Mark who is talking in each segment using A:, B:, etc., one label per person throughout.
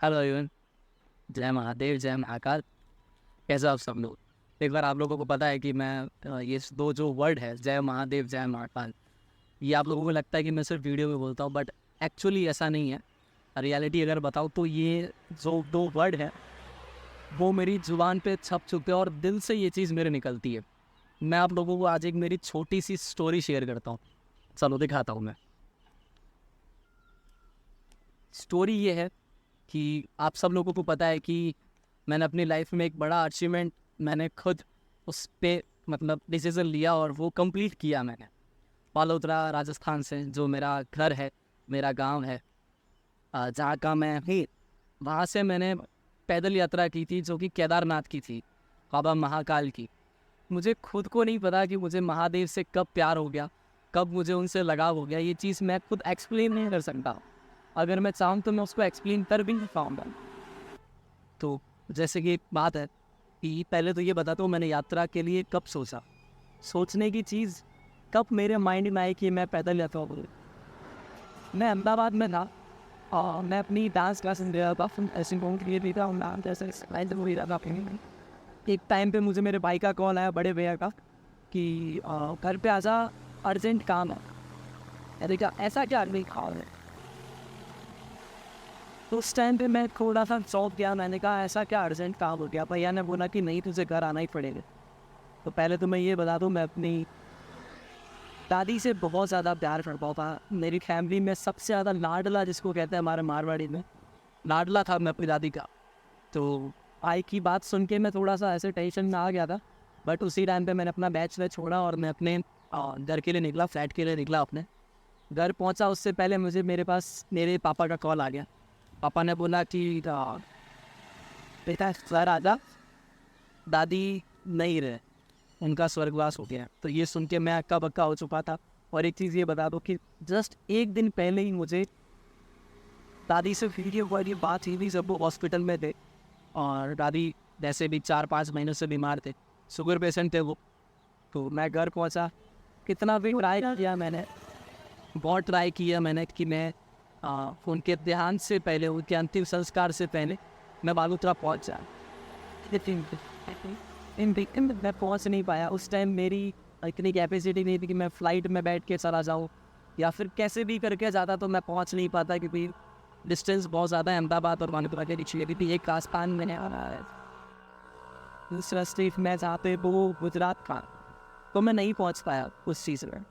A: Hello everyone. जय महादेव, जय महाकाल। कैसे आप सब लोग? एक बार आप लोगों को पता है कि मैं ये दो जो वर्ड है, जय महादेव जय महाकाल, ये आप लोगों को लगता है कि मैं सिर्फ वीडियो में बोलता हूँ, बट एक्चुअली ऐसा नहीं है। रियलिटी अगर बताऊँ तो ये जो दो वर्ड है वो मेरी ज़ुबान पे छप चुके हैं और दिल से ये चीज़ मेरे निकलती है। मैं आप लोगों को आज एक मेरी छोटी सी स्टोरी शेयर करता हूँ। चलो दिखाता हूँ मैं। स्टोरी ये है कि आप सब लोगों को पता है कि मैंने अपनी लाइफ में एक बड़ा अचीवमेंट मैंने खुद उस पे मतलब डिसीज़न लिया और वो कंप्लीट किया मैंने। बालोतरा राजस्थान से जो मेरा घर है, मेरा गांव है, जहाँ का मैं ही, वहाँ से मैंने पैदल यात्रा की थी जो कि केदारनाथ की थी, बाबा महाकाल की। मुझे खुद को नहीं पता कि मुझे महादेव से कब प्यार हो गया, कब मुझे उनसे लगाव हो गया। ये चीज़ मैं खुद एक्सप्लेन नहीं कर सकता। अगर मैं चाहूँ तो मैं उसको एक्सप्लेन कर भी नहीं पाऊँगा। तो जैसे कि एक बात है कि पहले तो ये बताता हूँ मैंने यात्रा के लिए कब सोचा। सोचने की चीज़ कब मेरे माइंड में आई कि मैं पैदल यात्रा करूँ। मैं अहमदाबाद में था और मैं अपनी डांस क्लासेस ले रहा था, ऐसे लिए भी था। नाम जैसे एक टाइम पे मुझे मेरे भाई का कॉल आया, बड़े भैया का, कि घर पे आजा, अर्जेंट काम है। अरे क्या ऐसा क्या आदमी काम है? तो उस टाइम पे मैं थोड़ा सा चौंक गया। मैंने कहा ऐसा क्या अर्जेंट काम हो गया? भैया ने बोला कि नहीं, तुझे घर आना ही पड़ेगा। तो पहले तो मैं ये बता दूँ, मैं अपनी दादी से बहुत ज़्यादा प्यार करता था। मेरी फैमिली में सबसे ज़्यादा लाडला जिसको कहते हैं हमारे मारवाड़ी में, लाडला था मैं अपनी दादी का। तो आई की बात सुन के मैं थोड़ा सा ऐसे टेंशन में आ गया था। बट उसी टाइम पे मैंने अपना बैच वैच छोड़ा और मैं अपने घर के लिए निकला, फ्लैट के लिए निकला। अपने घर पहुंचा उससे पहले मुझे मेरे पास मेरे पापा का कॉल आ गया। पापा ने बोला कि बेटा सर आजा, दादी नहीं रहे, उनका स्वर्गवास हो गया। तो ये सुन के मैं अक्का बक्का हो चुका था। और एक चीज़ ये बता दो कि जस्ट एक दिन पहले ही मुझे दादी से वीडियो कॉल की बात हुई थी, जब वो हॉस्पिटल में थे। और दादी वैसे भी 4-5 महीनों से बीमार थे, शुगर पेशेंट थे वो। तो मैं घर पहुंचा, कितना भी ट्राई किया मैंने, बहुत ट्राई किया मैंने कि मैं उनके देहांत से पहले, उनके अंतिम संस्कार से पहले मैं बालूतरा पहुंच जाए। लेकिन मैं पहुंच नहीं पाया। उस टाइम मेरी इतनी कैपेसिटी नहीं थी कि मैं फ़्लाइट में बैठ के चला जाऊं, या फिर कैसे भी करके जाता तो मैं पहुंच नहीं पाता, क्योंकि डिस्टेंस बहुत ज़्यादा है। अहमदाबाद और बालूतरा के बीच में भी एक आसपान में आ रहा है, दूसरा स्टेट में जहाँ पे वो गुजरात था। तो मैं नहीं पहुंच पाया उस चीज़ में।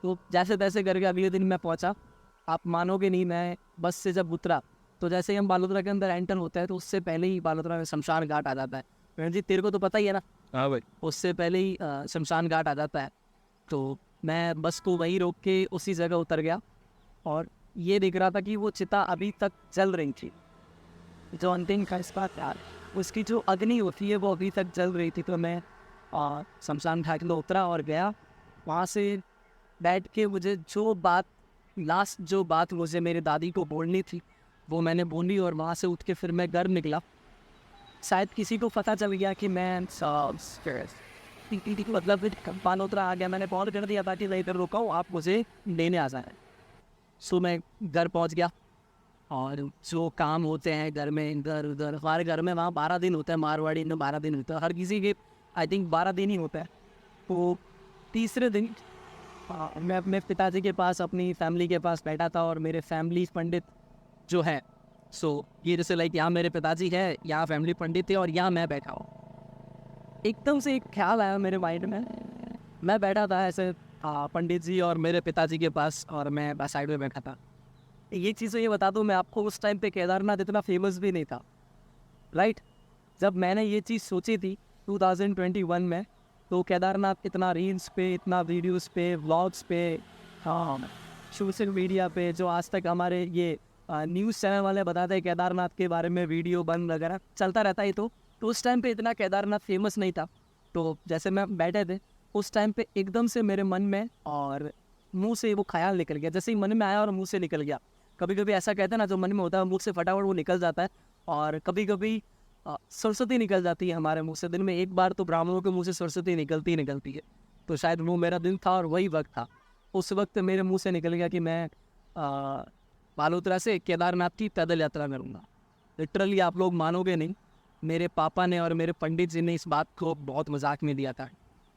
A: तो जैसे तैसे करके अगले दिन मैं पहुंचा। आप मानोगे नहीं, मैं बस से जब उतरा तो जैसे ही हम बालोतरा के अंदर एंटर होता है तो उससे पहले ही बालोतरा में शमशान घाट आ जाता है। रणजीत, तेरे को तो पता ही है ना?
B: हाँ भाई।
A: उससे पहले ही शमशान घाट आ जाता है। तो मैं बस को वहीं रोक के उसी जगह उतर गया और ये दिख रहा था कि वो चिता अभी तक जल रही थी। जो अंतिम फैसला था, उसकी जो अग्नि होती है वो अभी तक जल रही थी। तो मैं शमशान घाट में उतरा और गया। वहाँ से बैठ के मुझे जो बात, लास्ट जो बात मुझे मेरी दादी को बोलनी थी वो मैंने बोली। और वहाँ से उठ के फिर मैं घर निकला। शायद किसी को पता चल गया कि मैं मतलब बालोतरा आ गया। मैंने कॉल कर दिया था कि मैं इधर रुका हूँ, आप मुझे लेने आ जाए। सो मैं घर पहुँच गया और जो काम होते हैं घर में, इधर उधर, हमारे घर में वहाँ 12 दिन होता है, मारवाड़ी में 12 दिन होता है, हर किसी के आई थिंक 12 दिन ही होता है। तो तीसरे दिन मैं अपने पिताजी के पास, अपनी फैमिली के पास बैठा था। और मेरे फैमिली पंडित जो है, सो ये जैसे लाइक यहाँ मेरे पिताजी है, यहाँ फैमिली पंडित है और यहाँ मैं बैठा हूँ। एकदम से एक ख्याल आया मेरे माइंड में। मैं बैठा था ऐसे पंडित जी और मेरे पिताजी के पास, और मैं साइड में बैठा था। ये चीज़ तो ये बता दूँ मैं आपको, उस टाइम पे केदारनाथ इतना फेमस भी नहीं था, राइट? जब मैंने ये चीज़ सोची थी 2021 में, तो केदारनाथ इतना रील्स पे, इतना वीडियोस पे, व्लॉग्स पे, हाँ, सोशल मीडिया पे, जो आज तक हमारे ये न्यूज़ चैनल वाले बताते हैं केदारनाथ के बारे में, वीडियो बन वगैरह चलता रहता है। तो उस टाइम पे इतना केदारनाथ फेमस नहीं था। तो जैसे मैं बैठे थे उस टाइम पे, एकदम से मेरे मन में और मुंह से वो ख्याल निकल गया। जैसे ही मन में आया और मुंह से निकल गया। कभी कभी ऐसा कहते हैं ना, जो मन में होता है मुंह से फटाफट वो निकल जाता है। और कभी कभी सरस्वती निकल जाती है हमारे मुंह से। दिन में एक बार तो ब्राह्मणों के मुंह से सरस्वती निकलती ही निकलती है। तो शायद वो मेरा दिन था और वही वक्त था। उस वक्त मेरे मुंह से निकल गया कि मैं बालोतरा से केदारनाथ की पैदल यात्रा करूँगा। लिटरली आप लोग मानोगे नहीं, मेरे पापा ने और मेरे पंडित जी ने इस बात को बहुत मजाक में लिया था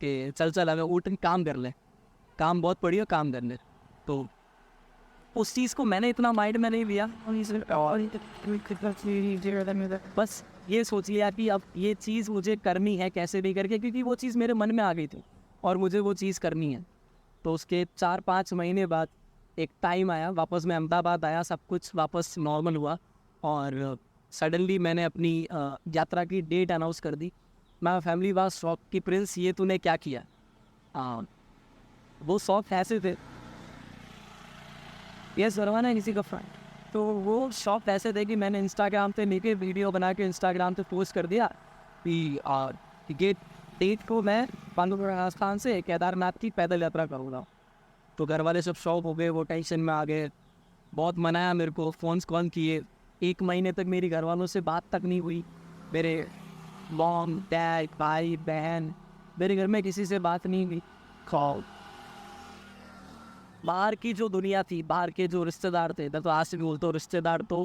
A: कि चल चल हमें उठ काम कर ले, काम बहुत पड़ी है काम कर ले। तो उस चीज़ को मैंने इतना माइंड में नहीं लिया, बस ये सोच लिया कि अब ये चीज़ मुझे करनी है कैसे भी करके, क्योंकि वो चीज़ मेरे मन में आ गई थी और मुझे वो चीज़ करनी है। तो उसके 4-5 महीने बाद एक टाइम आया, वापस मैं अहमदाबाद आया, सब कुछ वापस नॉर्मल हुआ और सडनली मैंने अपनी यात्रा की डेट अनाउंस कर दी। मैं फैमिली वाज शॉक कि प्रिंस ये तूने क्या किया। वो शॉक ऐसे थे, ये सरवाना है किसी का फ्रेंड, तो वो शॉक ऐसे थे कि मैंने इंस्टाग्राम पे लेके वीडियो बना के इंस्टाग्राम पे पोस्ट कर दिया कि ये डेट को मैं पांडुपुर राजस्थान से केदारनाथ की पैदल यात्रा करूँगा। तो घर वाले सब शौक हो गए, वो टेंशन में आ गए, बहुत मनाया मेरे को, फ़ोन्स कॉल किए। 1 महीने तक मेरी घर वालों से बात तक नहीं हुई। मेरे मॉम डैड भाई बहन, मेरे घर में किसी से बात नहीं हुई। कॉल बाहर की जो दुनिया थी, बाहर के जो रिश्तेदार थे, मैं तो आज से भी बोलता हूँ रिश्तेदार तो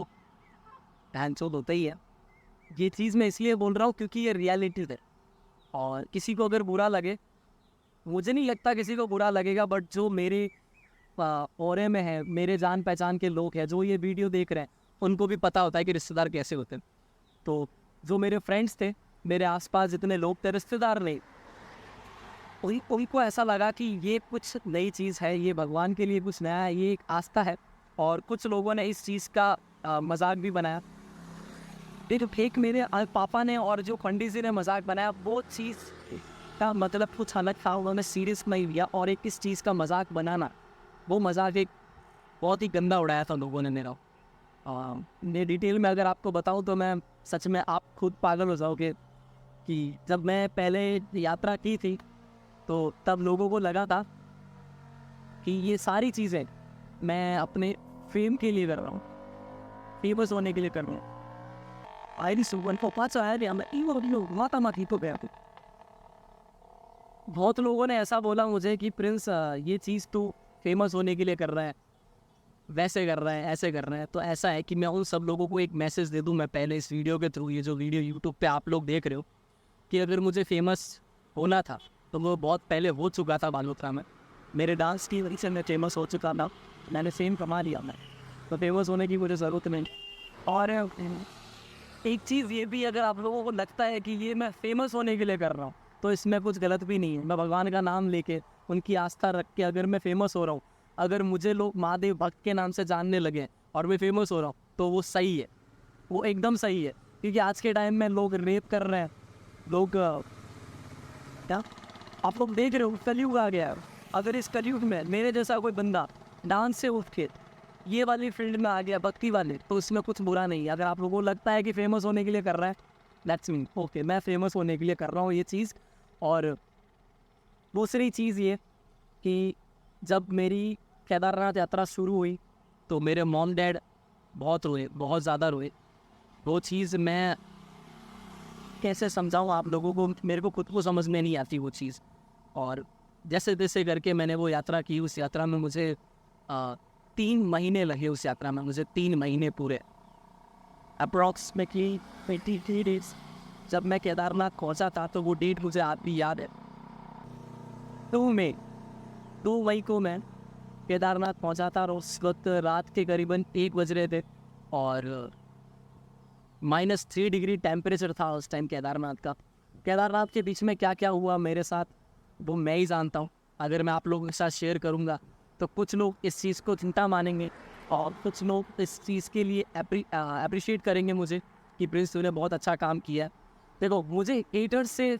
A: बहनचोद होता ही है। ये चीज़ मैं इसलिए बोल रहा हूँ क्योंकि ये रियलिटी है और किसी को अगर बुरा लगे, मुझे नहीं लगता किसी को बुरा लगेगा, बट जो मेरे औरे में है, मेरे जान पहचान के लोग हैं जो ये वीडियो देख रहे हैं, उनको भी पता होता है कि रिश्तेदार कैसे होते हैं। तो जो मेरे फ्रेंड्स थे, मेरे आसपास जितने लोग थे, रिश्तेदार नहीं, उनको ऐसा लगा कि ये कुछ नई चीज़ है, ये भगवान के लिए कुछ नया है, ये एक आस्था है। और कुछ लोगों ने इस चीज़ का मजाक भी बनाया। एक मेरे पापा ने और जो पंडित जी ने मजाक बनाया, वो चीज़ का मतलब कुछ अलग था, उन्होंने सीरियस नहीं लिया। और एक इस चीज़ का मजाक बनाना, वो मजाक एक बहुत ही गंदा उड़ाया था लोगों ने मेरा। मैं डिटेल में अगर आपको बताऊं तो मैं सच में आप खुद पागल हो जाओगे कि जब मैं पहले यात्रा की थी तो तब लोगों को लगा था कि ये सारी चीज़ें मैं अपने फेम के लिए कर रहा हूँ, फेमस होने के लिए कर रहा हूँ। बहुत लोगों ने ऐसा बोला मुझे कि प्रिंस ये चीज़ तो फेमस होने के लिए कर रहा है, वैसे कर रहा है, ऐसे कर रहा है। तो ऐसा है कि मैं उन सब लोगों को एक मैसेज दे दूं मैं पहले इस वीडियो के थ्रू, ये जो वीडियो यूट्यूब पे आप लोग देख रहे हो, कि अगर मुझे फेमस होना था तो वो बहुत पहले हो चुका था बालोतरा में। मेरे डांस की वजह से मैं फेमस हो चुका था, मैंने फेम कमा लिया मैं, तो फेमस होने की मुझे ज़रूरत नहीं। और एक चीज़ ये भी, अगर आप लोगों को लगता है कि ये मैं फेमस होने के लिए कर रहा हूँ तो इसमें कुछ गलत भी नहीं है। मैं भगवान का नाम लेके, उनकी आस्था रख के अगर मैं फेमस हो रहा हूँ, अगर मुझे लोग महादेव भक्त के नाम से जानने लगे और मैं फेमस हो रहा हूँ, तो वो सही है, वो एकदम सही है। क्योंकि आज के टाइम में लोग रेप कर रहे हैं, लोग क्या आप लोग देख रहे हो, कलयुग आ गया है। अगर इस कलयुग में मेरे जैसा कोई बंदा डांस से उठ के ये वाली फील्ड में आ गया, भक्ति वाले, तो इसमें कुछ बुरा नहीं है। अगर आप लोगों को लगता है कि फेमस होने के लिए कर रहा है, दैट्स मीन ओके, मैं फेमस होने के लिए कर रहा हूँ ये चीज़। और दूसरी चीज़ ये कि जब मेरी केदारनाथ यात्रा शुरू हुई तो मेरे मॉम डैड बहुत रोए, बहुत ज़्यादा रोए। वो चीज़ मैं कैसे समझाऊँ आप लोगों को, मेरे को खुद को समझ में नहीं आती वो चीज़। और जैसे तैसे करके मैंने वो यात्रा की। उस यात्रा में मुझे 3 महीने लगे, उस यात्रा में मुझे 3 महीने पूरे, अप्रॉक्सीमेटली 23 डेज। जब मैं केदारनाथ पहुंचा था तो वो डेट मुझे आज भी याद है। 2 मई को मैं केदारनाथ पहुंचा था और उस वक्त रात के करीबन 1 बज रहे थे और -3 डिग्री टेम्परेचर था उस टाइम केदारनाथ का। केदारनाथ के बीच में क्या क्या हुआ मेरे साथ वो मैं ही जानता हूँ। अगर मैं आप लोगों के साथ शेयर करूँगा तो कुछ लोग इस चीज़ को चिंता मानेंगे और कुछ लोग इस चीज़ के लिए अप्रिशिएट करेंगे मुझे कि प्रिंस तूने बहुत अच्छा काम किया। देखो, मुझे हेटर्स से,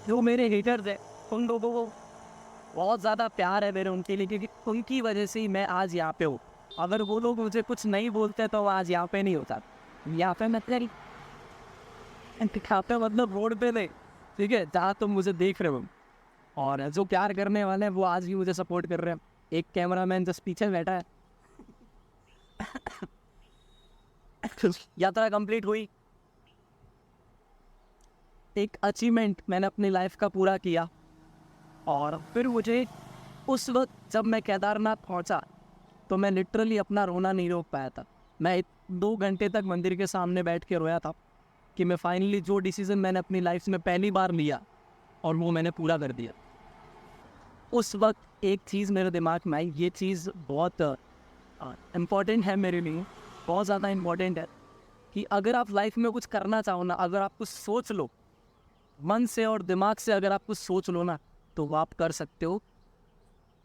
A: जो मेरे हेटर्स हैं उन लोगों को बहुत ज़्यादा प्यार है मेरे उनके लिए, क्योंकि उनकी वजह से ही मैं आज यहाँ पे हूँ। अगर वो लोग मुझे कुछ नहीं बोलते तो आज यहाँ पे नहीं होता। यहाँ पे मतलब रोड पे नहीं, ठीक है, जहाँ तुम मुझे देख रहे हो। और जो प्यार करने वाले हैं वो आज भी मुझे सपोर्ट कर रहे हैं। एक कैमरामैन जस्ट पीछे बैठा है। यात्रा कंप्लीट हुई, एक अचीवमेंट मैंने अपनी लाइफ का पूरा किया। और फिर मुझे उस वक्त जब मैं केदारनाथ पहुंचा तो मैं लिटरली अपना रोना नहीं रोक पाया था। मैं 2 घंटे तक मंदिर के सामने बैठ के रोया था कि मैं फाइनली जो डिसीज़न मैंने अपनी लाइफ में पहली बार लिया और वो मैंने पूरा कर दिया। उस वक्त एक चीज़ मेरे दिमाग में आई, ये चीज़ बहुत इम्पॉर्टेंट है मेरे लिए, बहुत ज़्यादा इम्पॉर्टेंट है कि अगर आप लाइफ में कुछ करना चाहो ना, अगर आप कुछ सोच लो मन से और दिमाग से, अगर आप कुछ सोच लो ना, तो वो आप कर सकते हो।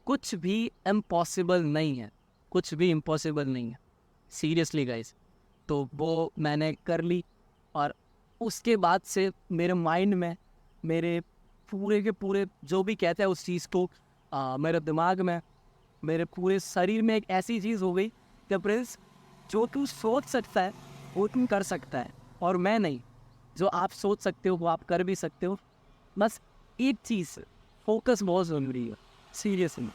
A: कुछ भी इम्पॉसिबल नहीं है, कुछ भी इम्पॉसिबल नहीं है, सीरियसली गाइस। तो वो मैंने कर ली और उसके बाद से मेरे माइंड में, मेरे पूरे के पूरे जो भी कहते हैं उस चीज़ को, मेरे दिमाग में, मेरे पूरे शरीर में एक ऐसी चीज़ हो गई कि प्रिंस, जो तू सोच सकता है वो तुम कर सकता है, और मैं नहीं। जो आप सोच सकते हो वो आप कर भी सकते हो। बस एक चीज़, फोकस बहुत ज़रूरी है, सीरियसली।